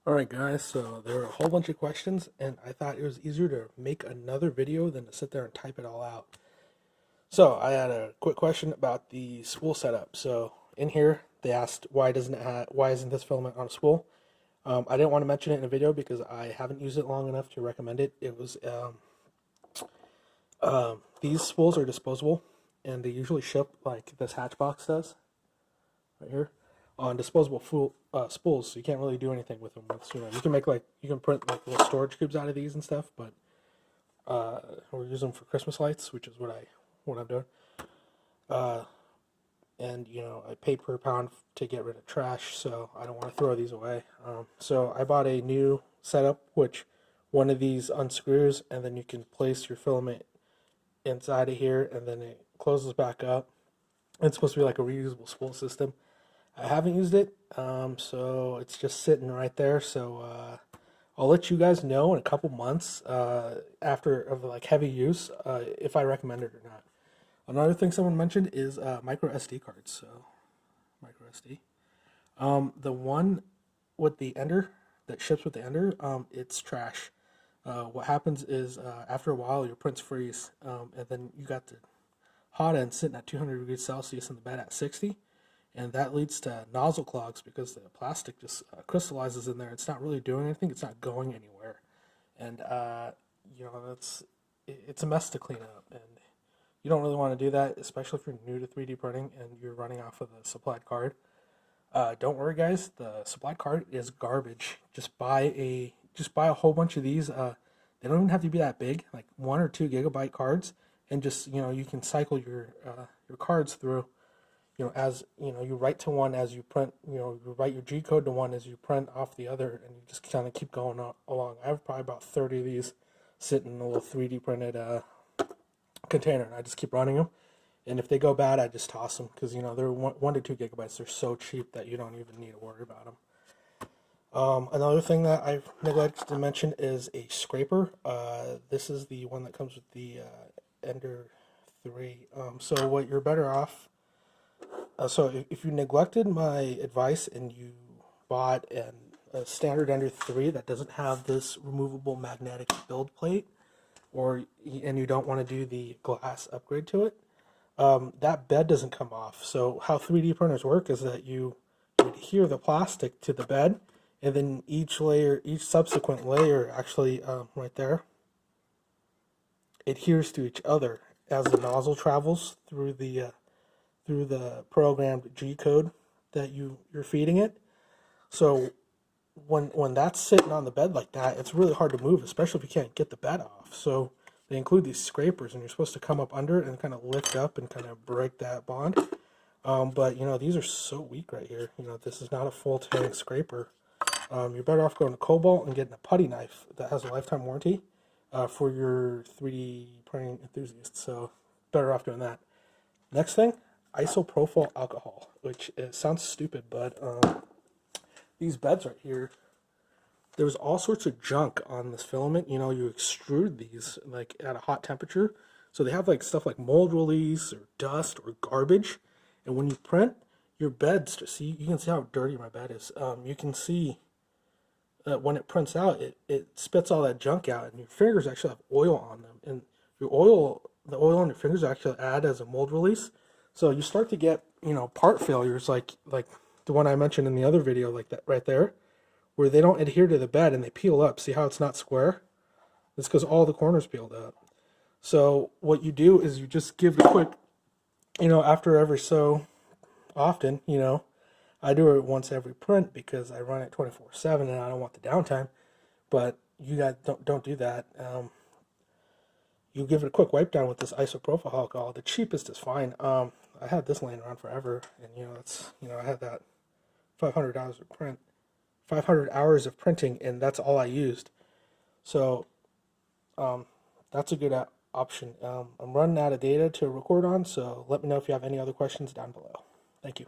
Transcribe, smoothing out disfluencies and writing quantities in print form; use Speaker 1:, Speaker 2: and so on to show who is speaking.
Speaker 1: Alright guys, so there were a whole bunch of questions and I thought it was easier to make another video than to sit there and type it all out. So I had a quick question about the spool setup. So in here they asked why isn't this filament on a spool? I didn't want to mention it in a video because I haven't used it long enough to recommend it. These spools are disposable and they usually ship like this hatch box does right here on disposable spools, so you can't really do anything with them. You can make you can print like little storage cubes out of these and stuff, but we're using them for Christmas lights, which is what I'm doing. Uh, and I pay per pound to get rid of trash, so I don't want to throw these away. So I bought a new setup, which one of these unscrews, and then you can place your filament inside of here, and then it closes back up. It's supposed to be like a reusable spool system. I haven't used it, so it's just sitting right there. So I'll let you guys know in a couple months after of like heavy use if I recommend it or not. Another thing someone mentioned is micro SD cards. So micro SD. The one with the ender that ships with the ender, it's trash. What happens is after a while your prints freeze, and then you got the hot end sitting at 200 degrees Celsius in the bed at 60. And that leads to nozzle clogs because the plastic just crystallizes in there. It's not really doing anything. It's not going anywhere, and it's a mess to clean up. And you don't really want to do that, especially if you're new to 3D printing and you're running off of the supplied card. Don't worry, guys. The supplied card is garbage. Just buy a whole bunch of these. They don't even have to be that big, like 1 or 2 gigabyte cards, and just you can cycle your cards through. As you write to one as you print, you write your G code to one as you print off the other, and you just kind of keep going along. I have probably about 30 of these sitting in a little 3D printed container, and I just keep running them. And if they go bad, I just toss them because they're 1 to 2 gigabytes. They're so cheap that you don't even need to worry about them. Another thing that I've neglected to mention is a scraper. This is the one that comes with the Ender 3. So what you're better off. So if you neglected my advice and you bought a standard Ender 3 that doesn't have this removable magnetic build plate, and you don't want to do the glass upgrade to it, that bed doesn't come off. So how 3D printers work is that you adhere the plastic to the bed, and then each subsequent layer actually right there adheres to each other as the nozzle travels through the programmed G code that you're feeding it. So when that's sitting on the bed like that, it's really hard to move, especially if you can't get the bed off. So they include these scrapers, and you're supposed to come up under it and kind of lift up and kind of break that bond. But these are so weak right here. This is not a full tang scraper. You're better off going to Cobalt and getting a putty knife that has a lifetime warranty for your 3D printing enthusiasts. So better off doing that. Next thing, isopropyl alcohol, which sounds stupid, but these beds right here, there's all sorts of junk on this filament. You extrude these like at a hot temperature, so they have like stuff like mold release or dust or garbage, and when you print your beds, you can see how dirty my bed is. You can see that when it prints out, it spits all that junk out, and your fingers actually have oil on them, and the oil on your fingers actually add as a mold release. So you start to get, part failures like the one I mentioned in the other video, like that right there, where they don't adhere to the bed and they peel up. See how it's not square? It's because all the corners peeled up. So what you do is you just give it a quick, after every so often, I do it once every print because I run it 24/7 and I don't want the downtime. But you guys don't do that. You give it a quick wipe down with this isopropyl alcohol. The cheapest is fine. I had this laying around forever, and I had that 500 hours of 500 hours of printing, and that's all I used. So that's a good option. I'm running out of data to record on, so let me know if you have any other questions down below. Thank you.